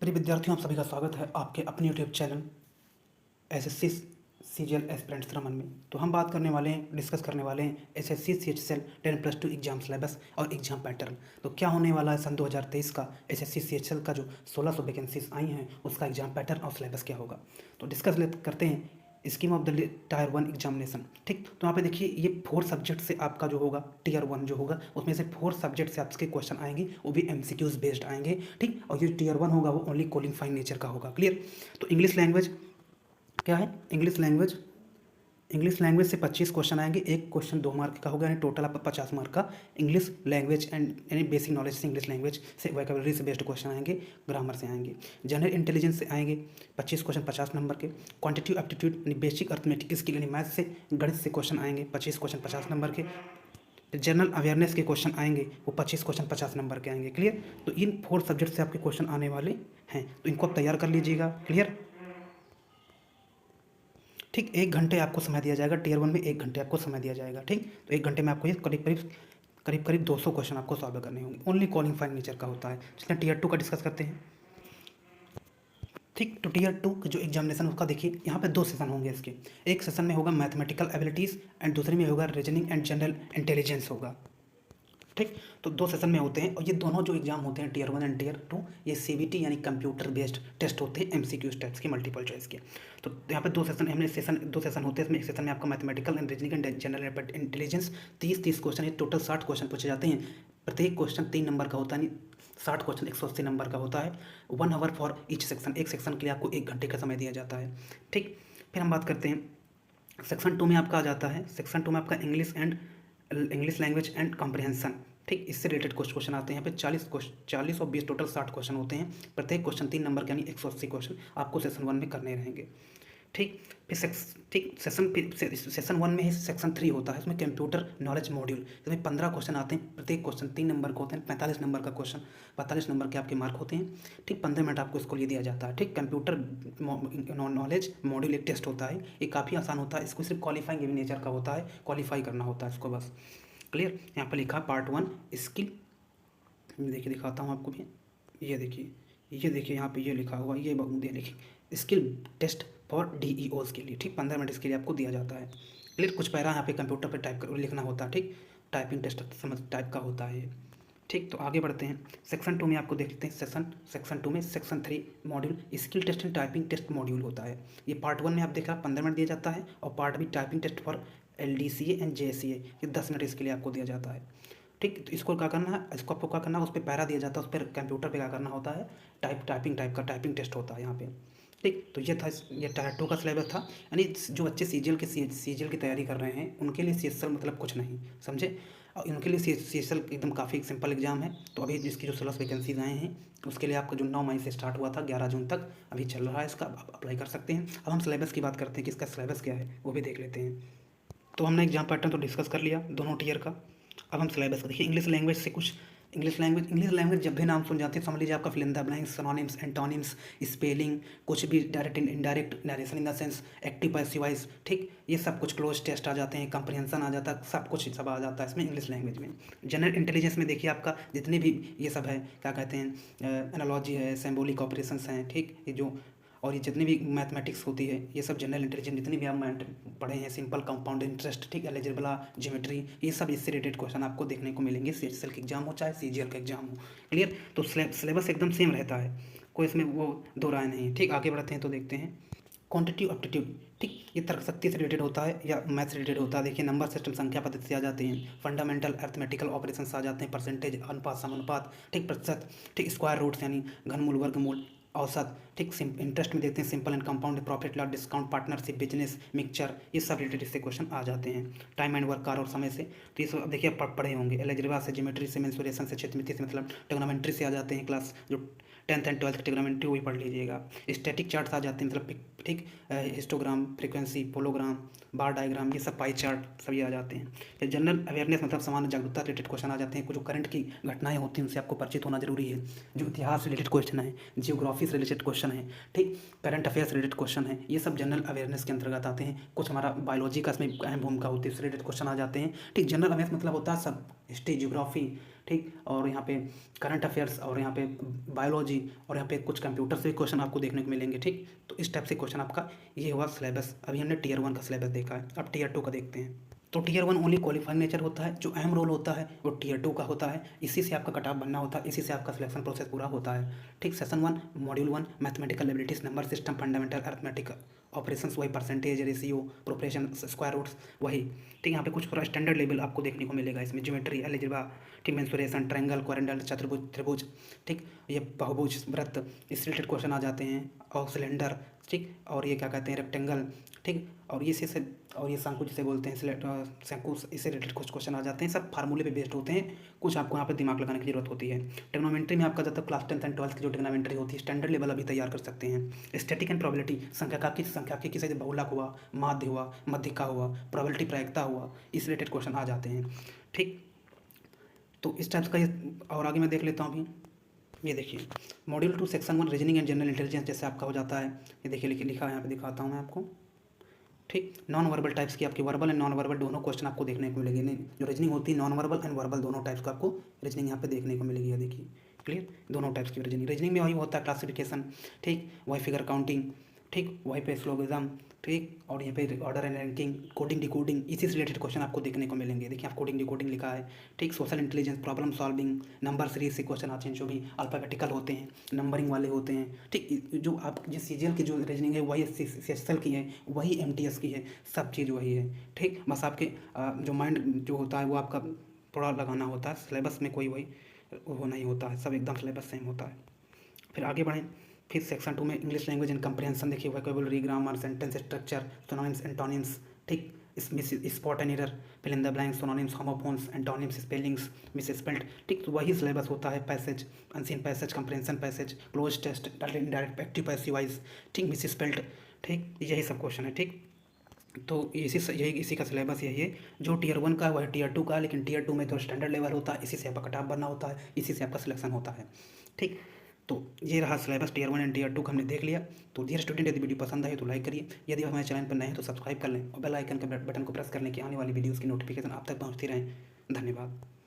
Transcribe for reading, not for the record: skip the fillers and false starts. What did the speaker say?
प्रिय विद्यार्थियों, आप सभी का स्वागत है आपके अपने YouTube channel SSC CGL aspirants Raman में। तो हम बात करने वाले हैं, डिस्कस करने वाले हैं एसएससी सीएचएसएल 10+2 एग्जाम सिलेबस और एग्जाम पैटर्न। तो क्या होने वाला है सन 2023 का एसएससी सीएचएसएल का जो 1600 वैकेंसीज आई हैं उसका एग्जाम पैटर्न और सिलेबस क्या होगा। तो डिस्कस करते हैं scheme of the tyre 1 examination. ठीक, तो यहाँ पे देखिए ये 4 सब्जेक्ट से आपका जो होगा टियर 1 जो होगा उसमें से 4 सब्जेक्ट से आपके क्वेश्चन आएंगे, वो भी एमसीक्यूज बेस्ड आएंगे। ठीक, और ये टियर 1 होगा वो ओनली क्वालिफाइंग नेचर का होगा। क्लियर। तो इंग्लिश लैंग्वेज क्या है, इंग्लिश लैंग्वेज से 25 क्वेश्चन आएंगे। एक क्वेश्चन 2 मार्क का होगा, यानी टोटल आपका 50 मार्क का इंग्लिश लैंग्वेज एंड यानी बेसिक नॉलेज से इंग्लिश लैंग्वेज से वोकैबुलरी से बेस्ड क्वेश्चन आएंगे, ग्रामर से आएंगे। जनरल इंटेलिजेंस से आएंगे 25 क्वेश्चन 50 नंबर के। क्वांटिटेटिव एप्टीट्यूड यानी बेसिक अर्थमेटिक स्किल यानी मैथ से गणित से क्वेश्चन आएंगे 25 क्वेश्चन 50 नंबर के। जनरल अवेयरनेस के क्वेश्चन आएंगे वो 25 क्वेश्चन 50 नंबर के आएंगे। क्लियर। तो इन 4 सब्जेक्ट से आपके क्वेश्चन आने वाले हैं, तो इनको आप तैयार कर लीजिएगा। क्लियर। ठीक, 1 घंटे आपको समय दिया जाएगा। टियर 1 में 1 घंटे आपको समय दिया जाएगा। ठीक, तो 1 घंटे में आपको ये करीब 200 क्वेश्चन आपको सॉल्व करने होंगे। ओनली क्वालिफाइंग नेचर का होता है। चलिए टियर 2 का डिस्कस करते हैं। ठीक, तो टियर 2 का जो एग्जामिनेशन उसका देखिए, यहाँ पे 2 सेशन होंगे इसके। एक सेशन में होगा मैथमेटिकल एबिलिटीज़ एंड दूसरे में होगा रीजनिंग एंड जनरल इंटेलिजेंस होगा। ठीक, तो 2 सेशन में होते हैं और ये दोनों जो एग्जाम होते हैं टियर 1 एंड टियर 2 ये सीबीटी यानी कंप्यूटर बेस्ड टेस्ट होते हैं, एमसीक्यूज टाइप्स के, मल्टीपल चॉइस के। तो यहाँ पे 2 सेशन होते हैं। इसमें एक सेशन में आपका mathematical and reasoning and general intelligence 30 question, ये टोटल 60 क्वेश्चन पूछे जाते हैं। प्रत्येक क्वेश्चन 3 नंबर का होता है, 60 क्वेश्चन 180 नंबर का होता है। 1 आवर फॉर ईच सेक्शन, एक सेक्शन के लिए आपको 1 घंटे का समय दिया जाता है। ठीक, फिर हम बात करते हैं सेक्शन 2 में आपका आ जाता है। सेक्शन 2 में आपका इंग्लिश लैंग्वेज एंड कॉम्प्रिहेंशन। ठीक, इससे रिलेटेड कुछ क्वेश्चन आते हैं। यहाँ पे 40 और 20 टोटल 60 क्वेश्चन होते हैं। प्रत्येक क्वेश्चन 3 नंबर के यानी 180 क्वेश्चन आपको सेशन 1 में करने रहेंगे। ठीक, सेशन 1 में ही सेक्शन 3 होता है। इसमें कंप्यूटर नॉलेज मॉड्यूल, इसमें 15 क्वेश्चन आते हैं। प्रत्येक क्वेश्चन 3 नंबर का होते हैं। 45 नंबर का क्वेश्चन, 45 नंबर के आपके मार्क होते हैं। ठीक, 15 मिनट आपको इसको लिए दिया जाता है। ठीक, कंप्यूटर नॉलेज मॉड्यूल एक टेस्ट होता है, ये काफ़ी आसान होता है। इसको सिर्फ क्वालिफाइंग नेचर का होता है, क्वालिफाई करना होता है इसको बस। क्लियर। यहाँ पर लिखा पार्ट 1 स्किल, देखिए दिखाता हूँ आपको भी। ये देखिए यहाँ पे ये लिखा हुआ, ये देखिए स्किल टेस्ट फॉर डीईओज़ के लिए। ठीक, 15 मिनट इसके लिए आपको दिया जाता है। क्लियर। कुछ पैरा यहाँ पे कंप्यूटर पे टाइप कर लिखना होता है। ठीक, टाइपिंग टेस्ट समझ टाइप का होता है ये। ठीक, तो आगे बढ़ते हैं। सेक्शन 2 में आपको देख लेते हैं। सेक्शन 2 में section 3 module skill test and typing test module होता है। ये पार्ट 1 में आप देख रहे हैं 15 मिनट दिया जाता है, और पार्ट भी typing test for LDCA and JCA ये 10 मिनट इसके लिए आपको दिया जाता है। ठीक, तो इसको क्या करना है, इसको आपको क्या करना है, उस पर पैरा दिया जाता है, उस पर कंप्यूटर पे क्या करना होता है, टाइपिंग टेस्ट होता है यहाँ पे। ठीक, तो ये था, ये टायर 2 का सिलेबस था। यानी जो बच्चे सीजीएल की तैयारी कर रहे हैं उनके लिए सीएसएल मतलब कुछ नहीं, समझे। और उनके लिए सीएसएल एकदम काफ़ी सिंपल एग्जाम है। तो अभी जिसकी जो 16 वैकेंसीज आए हैं उसके लिए आपका जो 9 मई से स्टार्ट हुआ था 11 जून तक अभी चल रहा है, इसका आप अप्लाई कर सकते हैं। अब हम सिलेबस की बात करते हैं कि इसका सिलेबस क्या है, वो भी देख लेते हैं। तो हमने एग्जाम पैटर्न तो डिस्कस कर लिया दोनों टियर का। अब हम सिलेबस को देखिए। इंग्लिश लैंग्वेज से कुछ इंग्लिश लैंग्वेज जब भी नाम सुन जाते हैं समझ लीजिए आपका fill in the blanks, synonyms, antonyms, spelling, कुछ भी direct indirect narration in the sense, active passive voice. ठीक, ये सब कुछ क्लोज टेस्ट आ जाते हैं, कंप्रीहेंशन आ जाता है, सब आ जाता है इसमें इंग्लिश लैंग्वेज में। जनरल इंटेलिजेंस में देखिए आपका जितने भी ये सब है, क्या कहते हैं, एनालॉजी है, सिंबॉलिक ऑपरेशंस हैं। ठीक, ये जो और ये जितनी भी मैथमेटिक्स होती है ये सब जनरल इंटेलिजेंस जितनी भी आप पढ़े हैं, सिंपल कंपाउंड इंटरेस्ट, ठीक, अलजेब्रा, ज्योमेट्री, ये सब इससे रिलेटेड क्वेश्चन आपको देखने को मिलेंगे, सीएचएसएल का एग्जाम हो चाहे सीजीएल का एग्जाम हो। क्लियर। तो सिलेबस एकदम सेम रहता है, कोई इसमें वो दो राय नहीं। ठीक, आगे बढ़ते हैं तो देखते हैं क्वांटिटेटिव एप्टीट्यूड। ठीक, ये तर्क शक्ति से रिलेटेड होता है या मैथ से रिलेटेड होता है। देखिए नंबर सिस्टम संख्या पद्धति से आ जाते हैं, फंडामेंटल अर्थमेटिकल ऑपरेशंस आ जाते हैं, परसेंटेज, अनुपात, समानुपात, ठीक, प्रतिशत, ठीक, स्क्वायर रूट्स यानी घनमूल, वर्गमूल, औसत। ठीक, इंटरेस्ट में देखते हैं simple and compound, profit loss, discount, partnership, business, mixture, ये सब रिलेटेड इससे क्वेश्चन आ जाते हैं। टाइम एंड वर्क, कार और समय से, तो ये सब देखिए पढ़े होंगे। अलजेब्रा से, ज्योमेट्री से, मेंसुरेशन से, क्षेत्रमिति से, मतलब ट्रिग्नोमेट्री से आ जाते हैं क्लास जो 10th एंड 12th ट्रिग्नोमेट्री वही पढ़ लीजिएगा। स्टैटिक चार्ट्स आ जाते हैं, मतलब ठीक, हिस्टोग्राम, फ्रीक्वेंसी, पोलोग्राम, बार डायग्राम, ये सब पाई चार्ट सभी आ जाते हैं। जनरल अवेयरनेस मतलब सामान्य जागरूकता रिलेटेड क्वेश्चन आ जाते हैं। कुछ जो करंट की घटनाएं होती हैं उनसे आपको परिचित होना जरूरी है। जो इतिहास से रिलेटेड क्वेश्चन है, जियोग्राफी से रिलेटेड क्वेश्चन है, ठीक, करंट अफेयर्स रिलेटेड क्वेश्चन है, ये सब जनरल अवेयरनेस के अंतर्गत आते हैं। कुछ हमारा बायोलॉजी का इसमें अहम भूमिका होती है, उससे रिलेटेड क्वेश्चन आ जाते हैं। ठीक, जनरल अवेयरनेस मतलब होता है सब हिस्ट्री, जियोग्राफी, ठीक। और यहाँ पे करंट अफेयर्स और यहाँ पे बायोलॉजी और यहाँ पे कुछ कंप्यूटर से क्वेश्चन आपको देखने को मिलेंगे, ठीक। तो इस टाइप से क्वेश्चन आपका ये हुआ सिलेबस। अभी हमने टीयर 1 का सिलेबस देखा है, अब टीयर 2 का देखते हैं। तो टीयर 1 ओनली क्वालिफाइंग नेचर होता है, जो अहम रोल होता है वो टीयर 2 का होता है। इसी से आपका कट ऑफ बनना होता है, इसी से आपका सिलेक्शन प्रोसेस पूरा होता है, ठीक। Session 1 module 1 mathematical abilities, number system, fundamental arithmetic operations, वही percentage, ratio, proportion, square roots, वही, ठीक। यहाँ पे कुछ पूरा स्टैंडर्ड लेवल आपको देखने को मिलेगा इसमें, ज्योमेट्री, अलजेब्रा, ठीक, मेंसुरेशन, ट्रायंगल, क्वाड्रेंगल, चतुर्भुज, त्रिभुज, ठीक, ये बहुभुज, वृत्त, इससे रिलेटेड क्वेश्चन आ जाते हैं, और सिलेंडर, ठीक, और ये क्या कहते हैं रेक्टेंगल, ठीक, और ये से और ये शंकु जिसे बोलते हैं शंकु, इससे रिलेटेड कुछ क्वेश्चन आ जाते हैं, सब फार्मूले पे बेस्ड होते हैं, कुछ आपको यहाँ पे दिमाग लगाने की जरूरत होती है। ट्रिग्नोमेट्री में आपका जब तक क्लास 10th एंड 12th की जो ट्रिग्नोमेट्री होती है स्टैंडर्ड लेवल अभी तैयार कर सकते हैं। स्टैटिक एंड प्रोबेबिलिटी, संख्या की किसी बहुलक हुआ, माध्य हुआ, मध्यिका हुआ, प्रोबेबिलिटी प्रायिकता हुआ, इस रिलेटेड क्वेश्चन आ जाते हैं, ठीक। तो इस टाइप्स का ये, और आगे मैं देख लेता हूँ अभी। ये देखिए module 2 section 1 reasoning and general intelligence जैसे आपका हो जाता है। ये देखिए लिखा है यहाँ पे, दिखाता हूँ मैं आपको, ठीक। नॉन वर्बल टाइप्स की आपकी वर्बल एंड नॉन वर्बल दोनों क्वेश्चन आपको देखने को मिलेगी। नहीं, जो रीजनिंग होती है नॉन वर्बल एंड वर्बल दोनों टाइप्स का आपको रीजनिंग यहाँ पे देखने को मिलेगी। ये देखिए क्लियर, दोनों टाइप्स की रीजनिंग में वही होता है क्लासिफिकेशन, ठीक, वही फिगर काउंटिंग, ठीक, वही पे स्लोगिज्म, ठीक, और यहाँ पे order and ranking, coding decoding, इसी से रिलेटेड क्वेश्चन आपको देखने को मिलेंगे। देखिए आप कोडिंग डिकोडिंग लिखा है, ठीक। Social intelligence, problem solving, number series से क्वेश्चन आते हैं जो भी अल्फाबेटिकल होते हैं, नंबरिंग वाले होते हैं, ठीक। जो आप जिस सीजीएल की जो रीजनिंग है वही सीएसएल की है, वही एमटीएस की है, सब चीज़ वही है, ठीक। बस आपके जो माइंड जो होता है वो आपका थोड़ा लगाना होता है, सिलेबस में कोई वही वो नहीं होता है, सब एकदम सिलेबस सेम होता है। फिर आगे बढ़ें, फिर सेक्शन 2 में इंग्लिश लैंग्वेज एंड कंप्रिहेंशन देखिए, vocabulary, grammar, sentence structure, synonyms, antonyms, ठीक, spot and error, fill in the blank, synonyms, homophones, antonyms, spellings, misspelled, ठीक। तो वही सिलेबस होता है, passage, unseen passage, comprehension passage, cloze test, direct, active passive voice, ठीक, misspelled, ठीक, यही सब क्वेश्चन है, ठीक। तो इसी का सिलेबस यही है, जो टीयर 1 का है वह टीयर 2 का है, लेकिन टीयर 2 में तो स्टैंडर्ड लेवल होता है, इसी से आपका कट ऑफ बनना होता है, इसी से आपका सिलेक्शन होता है, ठीक। तो ये रहा सिलेबस टीयर 1 एंड टीयर 2 का हमने देख लिया। तो डियर स्टूडेंट, यदि वीडियो पसंद आए तो लाइक करिए, यदि हमारे चैनल पर नए हैं तो सब्सक्राइब कर लें और बेल आइकन के बटन को प्रेस करने की आने वाली वीडियोज़ की नोटिफिकेशन आप तक पहुँचती रहें। धन्यवाद।